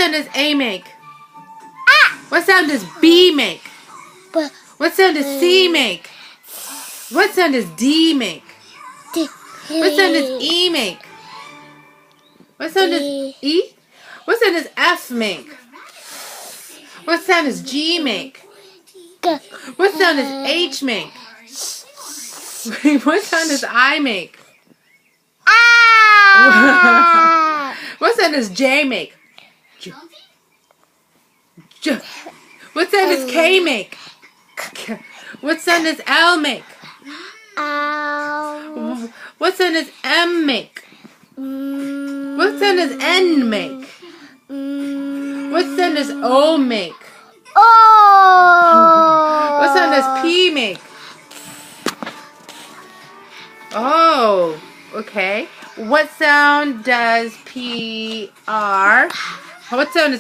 sound does A make? What sound does B make? What sound does C make? What sound does D make? What sound does E make? What sound does E? What sound does F make? What sound does G make? What sound does H make? What sound does I make? What sound does J make? J. What sound does K make? What sound does L make? What sound does M make? What sound does N make? What sound does O make? What sound does P make? Oh, okay. What sound does P R? What sound does